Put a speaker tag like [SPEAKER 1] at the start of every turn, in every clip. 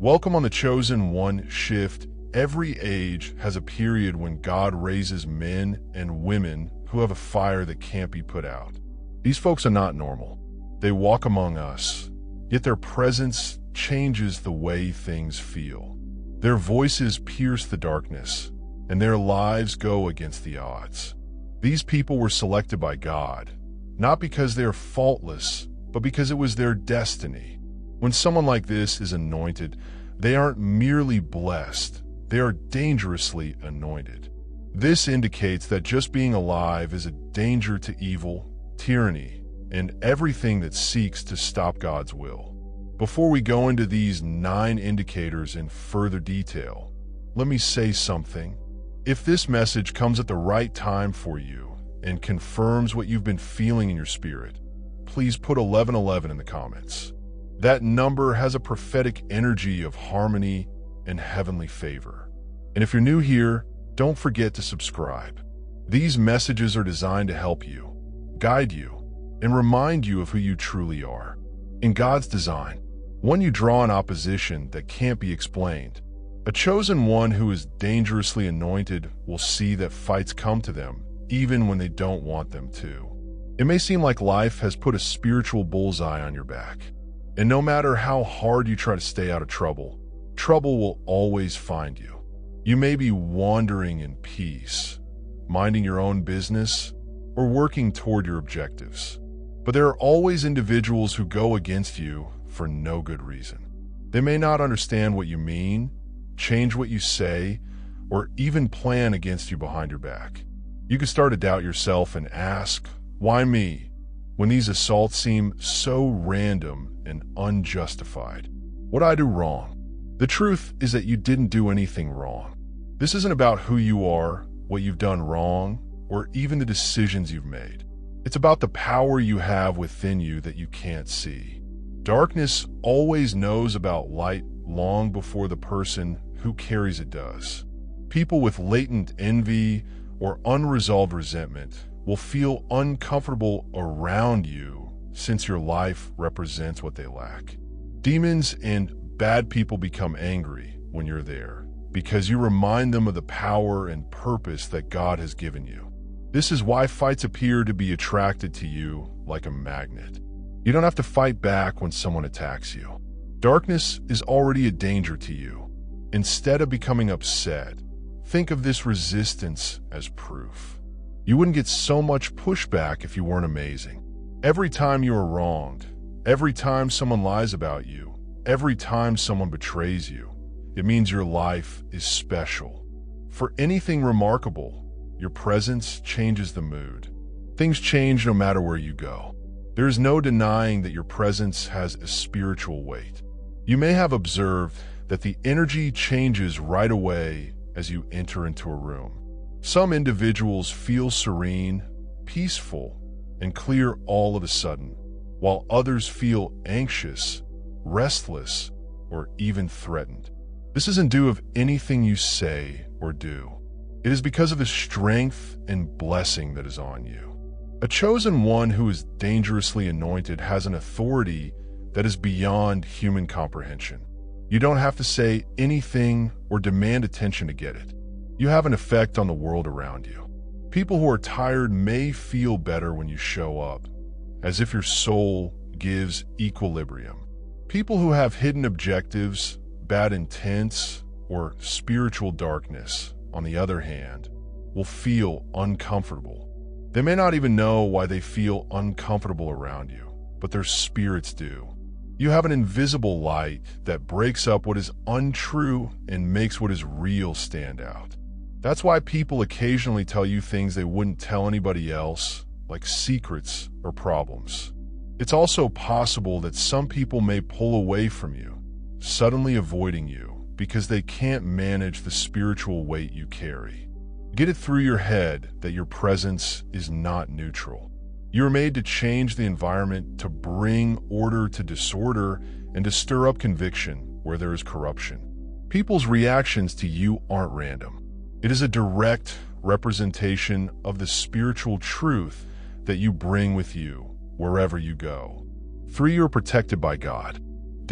[SPEAKER 1] Welcome on the Chosen One shift. Every age has a period when God raises men and women who have a fire that can't be put out. These folks are not normal. They walk among us, yet their presence changes the way things feel. Their voices pierce the darkness, and their lives go against the odds. These people were selected by God, not because they are faultless, but because it was their destiny. When someone like this is anointed, they aren't merely blessed, they are dangerously anointed. This indicates that just being alive is a danger to evil, tyranny, and everything that seeks to stop God's will. Before we go into these 9 indicators in further detail, let me say something. If this message comes at the right time for you and confirms what you've been feeling in your spirit, please put 1111 in the comments. That number has a prophetic energy of harmony and heavenly favor. And if you're new here, don't forget to subscribe. These messages are designed to help you, guide you, and remind you of who you truly are. In God's design, when you draw an opposition that can't be explained, a chosen one who is dangerously anointed will see that fights come to them even when they don't want them to. It may seem like life has put a spiritual bullseye on your back. And no matter how hard you try to stay out of trouble, trouble will always find you. You may be wandering in peace, minding your own business, or working toward your objectives. But there are always individuals who go against you for no good reason. They may not understand what you mean, change what you say, or even plan against you behind your back. You can start to doubt yourself and ask, why me? When these assaults seem so random and unjustified. What did I do wrong? The truth is that you didn't do anything wrong. This isn't about who you are, what you've done wrong, or even the decisions you've made. It's about the power you have within you that you can't see. Darkness always knows about light long before the person who carries it does. People with latent envy or unresolved resentment will feel uncomfortable around you since your life represents what they lack. Demons and bad people become angry when you're there because you remind them of the power and purpose that God has given you. This is why fights appear to be attracted to you like a magnet. You don't have to fight back when someone attacks you. Darkness is already a danger to you. Instead of becoming upset, think of this resistance as proof. You wouldn't get so much pushback if you weren't amazing. Every time you are wronged, every time someone lies about you, every time someone betrays you, it means your life is special. For anything remarkable, your presence changes the mood. Things change no matter where you go. There is no denying that your presence has a spiritual weight. You may have observed that the energy changes right away as you enter into a room. Some individuals feel serene, peaceful, and clear all of a sudden, while others feel anxious, restless, or even threatened. This isn't due of anything you say or do. It is because of the strength and blessing that is on you. A chosen one who is dangerously anointed has an authority that is beyond human comprehension. You don't have to say anything or demand attention to get it. You have an effect on the world around you. People who are tired may feel better when you show up, as if your soul gives equilibrium. People who have hidden objectives, bad intents, or spiritual darkness, on the other hand, will feel uncomfortable. They may not even know why they feel uncomfortable around you, but their spirits do. You have an invisible light that breaks up what is untrue and makes what is real stand out. That's why people occasionally tell you things they wouldn't tell anybody else, like secrets or problems. It's also possible that some people may pull away from you, suddenly avoiding you, because they can't manage the spiritual weight you carry. Get it through your head that your presence is not neutral. You are made to change the environment, to bring order to disorder, and to stir up conviction where there is corruption. People's reactions to you aren't random. It is a direct representation of the spiritual truth that you bring with you wherever you go. 3. You are protected by God.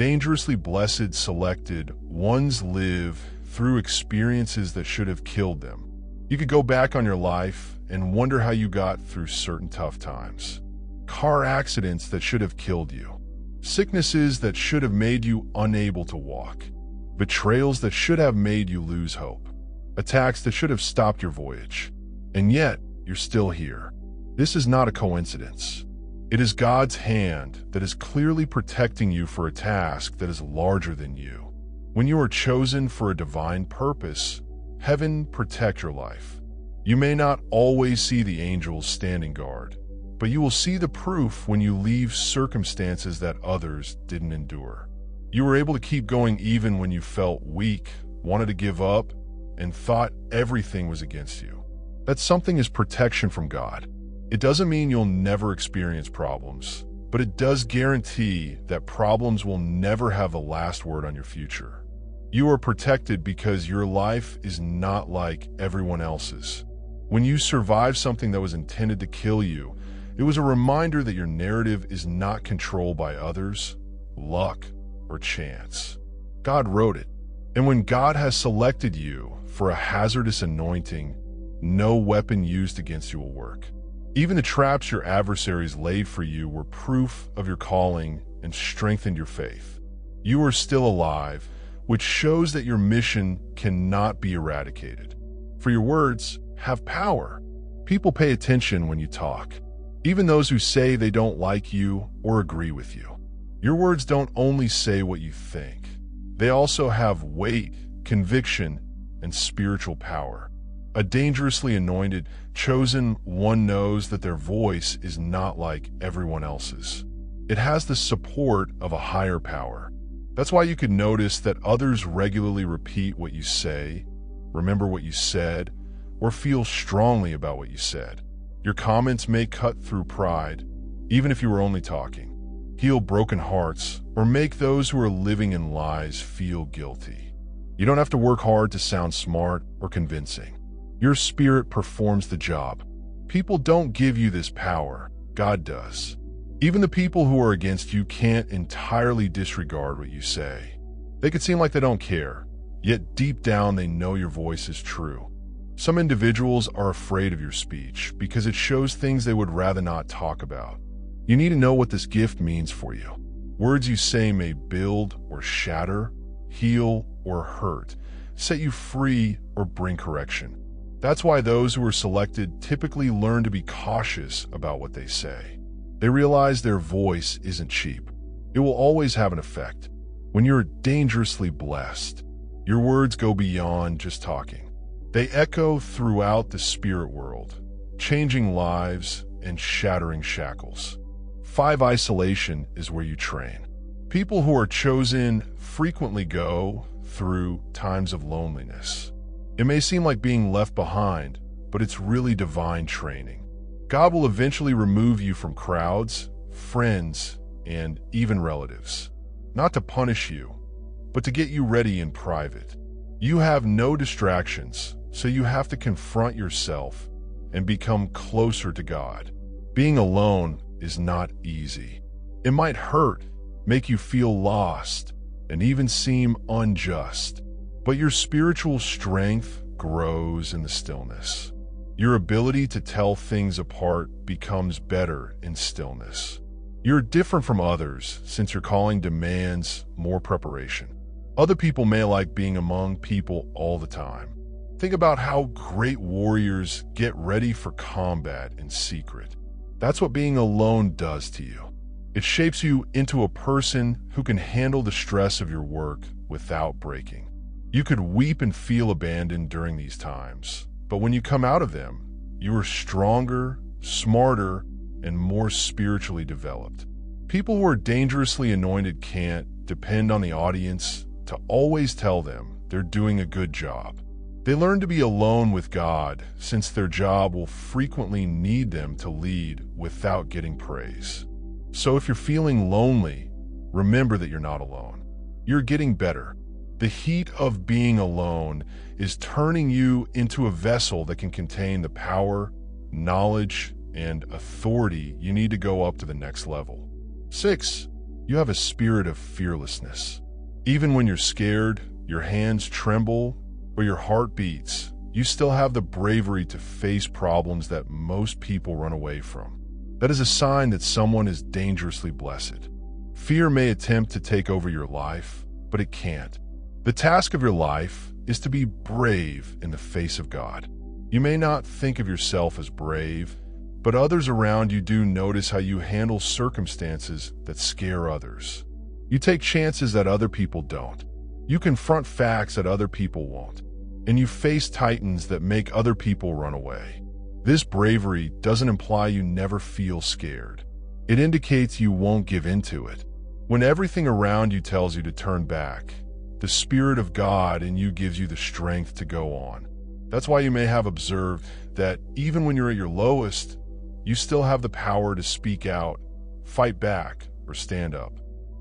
[SPEAKER 1] Dangerously blessed selected ones live through experiences that should have killed them. You could go back on your life and wonder how you got through certain tough times. Car accidents that should have killed you. Sicknesses that should have made you unable to walk. Betrayals that should have made you lose hope. Attacks that should have stopped your voyage. And yet, you're still here. This is not a coincidence. It is God's hand that is clearly protecting you for a task that is larger than you. When you are chosen for a divine purpose, heaven protect your life. You may not always see the angels standing guard, but you will see the proof when you leave circumstances that others didn't endure. You were able to keep going even when you felt weak, wanted to give up, and thought everything was against you. That something is protection from God. It doesn't mean you'll never experience problems, but it does guarantee that problems will never have the last word on your future. You are protected because your life is not like everyone else's. When you survive something that was intended to kill you, it was a reminder that your narrative is not controlled by others, luck, or chance. God wrote it. And when God has selected you for a hazardous anointing, no weapon used against you will work. Even the traps your adversaries laid for you were proof of your calling and strengthened your faith. You are still alive, which shows that your mission cannot be eradicated. For your words have power. People pay attention when you talk, even those who say they don't like you or agree with you. Your words don't only say what you think. They also have weight, conviction, and spiritual power. A dangerously anointed, chosen one knows that their voice is not like everyone else's. It has the support of a higher power. That's why you could notice that others regularly repeat what you say, remember what you said, or feel strongly about what you said. Your comments may cut through pride, even if you were only talking, heal broken hearts, or make those who are living in lies feel guilty. You don't have to work hard to sound smart or convincing. Your spirit performs the job. People don't give you this power. God does. Even the people who are against you can't entirely disregard what you say. They could seem like they don't care, yet deep down they know your voice is true. Some individuals are afraid of your speech because it shows things they would rather not talk about. You need to know what this gift means for you. Words you say may build or shatter, heal or hurt, set you free or bring correction. That's why those who are selected typically learn to be cautious about what they say. They realize their voice isn't cheap. It will always have an effect. When you're dangerously blessed, your words go beyond just talking. They echo throughout the spirit world, changing lives and shattering shackles. 5. Isolation is where you train. People who are chosen frequently go through times of loneliness. It may seem like being left behind, but it's really divine training. God will eventually remove you from crowds, friends, and even relatives. Not to punish you, but to get you ready in private. You have no distractions, so you have to confront yourself and become closer to God. Being alone is not easy. It might hurt, make you feel lost, and even seem unjust. But your spiritual strength grows in the stillness. Your ability to tell things apart becomes better in stillness. You're different from others since your calling demands more preparation. Other people may like being among people all the time. Think about how great warriors get ready for combat in secret. That's what being alone does to you. It shapes you into a person who can handle the stress of your work without breaking. You could weep and feel abandoned during these times, but when you come out of them, you are stronger, smarter, and more spiritually developed. People who are dangerously anointed can't depend on the audience to always tell them they're doing a good job. They learn to be alone with God since their job will frequently need them to lead without getting praise. So if you're feeling lonely, remember that you're not alone. You're getting better. The heat of being alone is turning you into a vessel that can contain the power, knowledge, and authority you need to go up to the next level. 6. You have a spirit of fearlessness. Even when you're scared, your hands tremble, or your heart beats, you still have the bravery to face problems that most people run away from. That is a sign that someone is dangerously blessed. Fear may attempt to take over your life, but it can't. The task of your life is to be brave in the face of God. You may not think of yourself as brave, but others around you do notice how you handle circumstances that scare others. You take chances that other people don't. You confront facts that other people won't. And you face titans that make other people run away. This bravery doesn't imply you never feel scared. It indicates you won't give into it. When everything around you tells you to turn back, the Spirit of God in you gives you the strength to go on. That's why you may have observed that even when you're at your lowest, you still have the power to speak out, fight back, or stand up.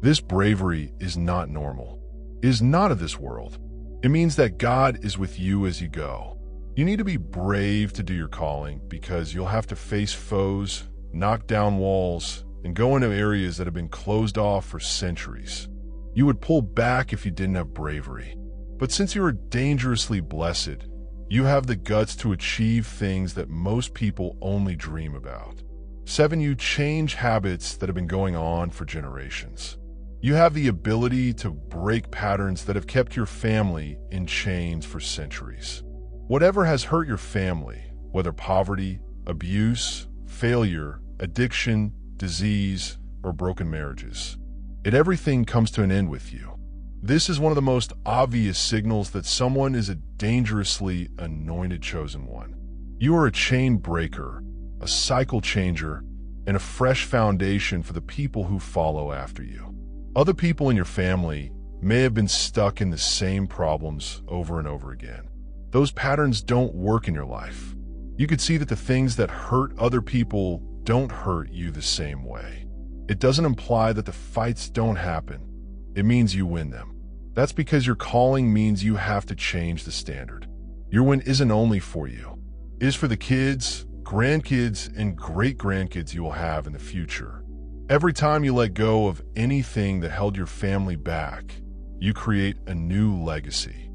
[SPEAKER 1] This bravery is not normal. It is not of this world. It means that God is with you as you go. You need to be brave to do your calling because you'll have to face foes, knock down walls, and go into areas that have been closed off for centuries. You would pull back if you didn't have bravery. But since you are dangerously blessed, you have the guts to achieve things that most people only dream about. 7. You change habits that have been going on for generations. You have the ability to break patterns that have kept your family in chains for centuries. Whatever has hurt your family, whether poverty, abuse, failure, addiction, disease, or broken marriages, everything comes to an end with you. This is one of the most obvious signals that someone is a dangerously anointed chosen one. You are a chain breaker, a cycle changer, and a fresh foundation for the people who follow after you. Other people in your family may have been stuck in the same problems over and over again. Those patterns don't work in your life. You could see that the things that hurt other people don't hurt you the same way. It doesn't imply that the fights don't happen. It means you win them. That's because your calling means you have to change the standard. Your win isn't only for you. It is for the kids, grandkids, and great-grandkids you will have in the future. Every time you let go of anything that held your family back, you create a new legacy.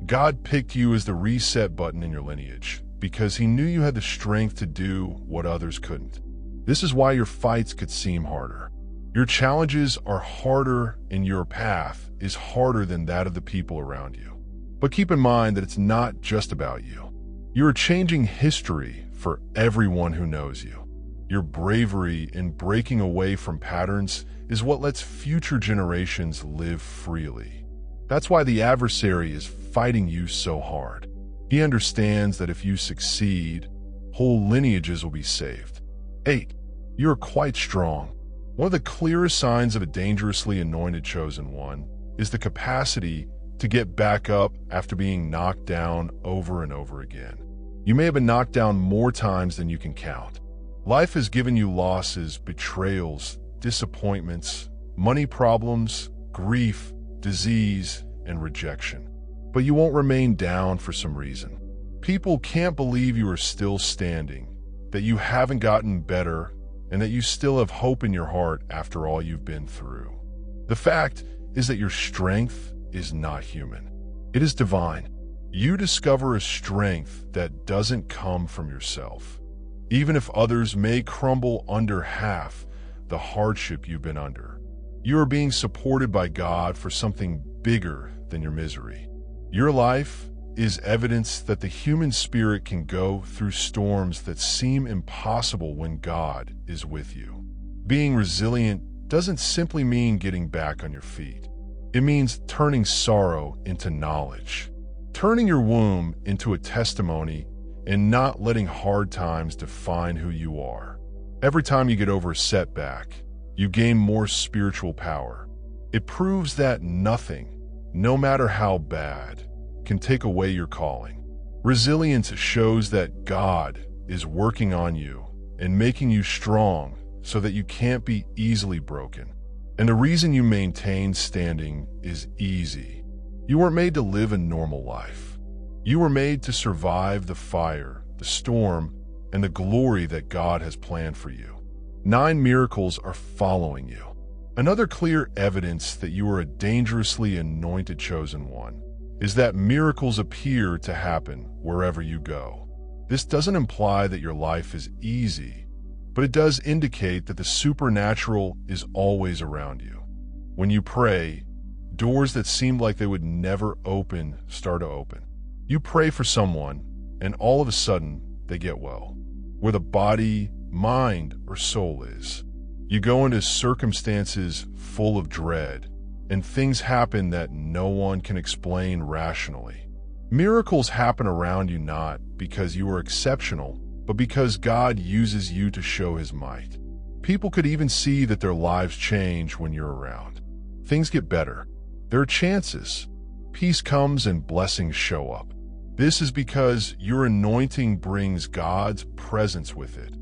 [SPEAKER 1] God picked you as the reset button in your lineage because He knew you had the strength to do what others couldn't. This is why your fights could seem harder. Your challenges are harder and your path is harder than that of the people around you. But keep in mind that it's not just about you. You are changing history for everyone who knows you. Your bravery in breaking away from patterns is what lets future generations live freely. That's why the adversary is fighting you so hard. He understands that if you succeed, whole lineages will be saved. 8. You are quite strong. One of the clearest signs of a dangerously anointed chosen one is the capacity to get back up after being knocked down over and over again. You may have been knocked down more times than you can count. Life has given you losses, betrayals, disappointments, money problems, grief, disease, and rejection. But you won't remain down for some reason. People can't believe you are still standing, that you haven't gotten better, and that you still have hope in your heart after all you've been through. The fact is that your strength is not human. It is divine. You discover a strength that doesn't come from yourself. Even if others may crumble under half the hardship you've been under, you are being supported by God for something bigger than your misery. Your life is evidence that the human spirit can go through storms that seem impossible when God is with you. Being resilient doesn't simply mean getting back on your feet. It means turning sorrow into knowledge, turning your womb into a testimony, and not letting hard times define who you are. Every time you get over a setback, you gain more spiritual power. It proves that nothing, no matter how bad, can take away your calling. Resilience shows that God is working on you and making you strong so that you can't be easily broken. And the reason you maintain standing is easy. You weren't made to live a normal life. You were made to survive the fire, the storm, and the glory that God has planned for you. 9 miracles are following you. Another clear evidence that you are a dangerously anointed chosen one is that miracles appear to happen wherever you go. This doesn't imply that your life is easy, but it does indicate that the supernatural is always around you. When you pray, doors that seemed like they would never open start to open. You pray for someone, and all of a sudden, they get well, where the body, mind, or soul is. You go into circumstances full of dread, and things happen that no one can explain rationally. Miracles happen around you not because you are exceptional, but because God uses you to show His might. People could even see that their lives change when you're around. Things get better. There are chances. Peace comes and blessings show up. This is because your anointing brings God's presence with it,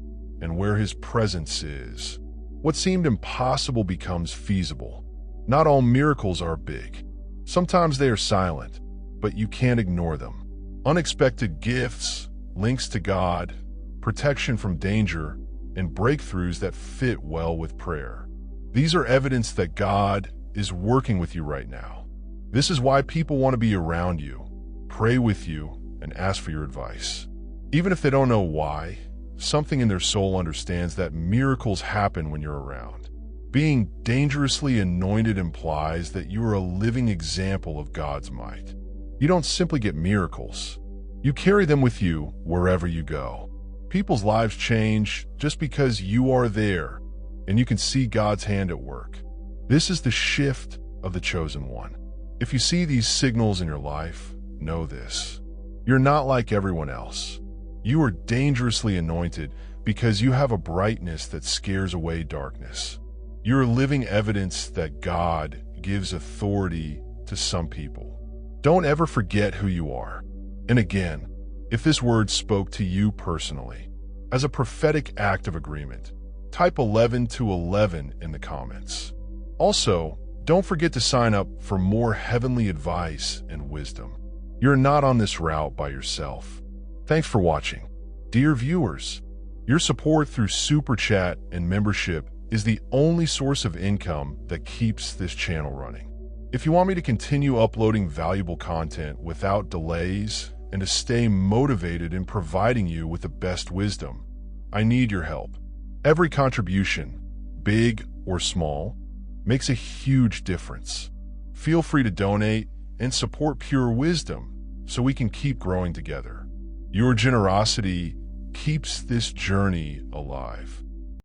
[SPEAKER 1] and where His presence is, what seemed impossible becomes feasible. Not all miracles are big. Sometimes they are silent, but you can't ignore them. Unexpected gifts, links to God, protection from danger, and breakthroughs that fit well with prayer. These are evidence that God is working with you right now. This is why people want to be around you, pray with you, and ask for your advice. Even if they don't know why, something in their soul understands that miracles happen when you're around. Being dangerously anointed implies that you are a living example of God's might. You don't simply get miracles. You carry them with you wherever you go. People's lives change just because you are there, and you can see God's hand at work. This is the shift of the chosen one. If you see these signals in your life, know this: you're not like everyone else. You are dangerously anointed because you have a brightness that scares away darkness. You're living evidence that God gives authority to some people. Don't ever forget who you are. And again, if this word spoke to you personally, as a prophetic act of agreement, type 11 to 11 in the comments. Also, don't forget to sign up for more heavenly advice and wisdom. You're not on this route by yourself. Thanks for watching. Dear viewers, your support through Super Chat and membership is the only source of income that keeps this channel running. If you want me to continue uploading valuable content without delays and to stay motivated in providing you with the best wisdom, I need your help. Every contribution, big or small, makes a huge difference. Feel free to donate and support Pure Wisdom so we can keep growing together. Your generosity keeps this journey alive.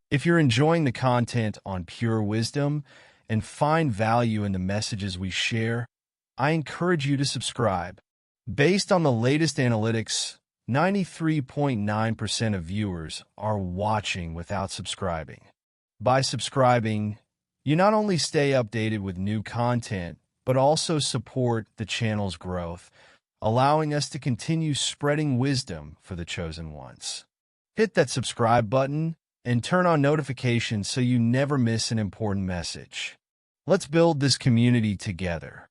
[SPEAKER 2] If you're enjoying the content on Pure Wisdom and find value in the messages we share, I encourage you to subscribe. Based on the latest analytics, 93.9% of viewers are watching without subscribing. By subscribing, you not only stay updated with new content, but also support the channel's growth, allowing us to continue spreading wisdom for the chosen ones. Hit that subscribe button and turn on notifications so you never miss an important message. Let's build this community together.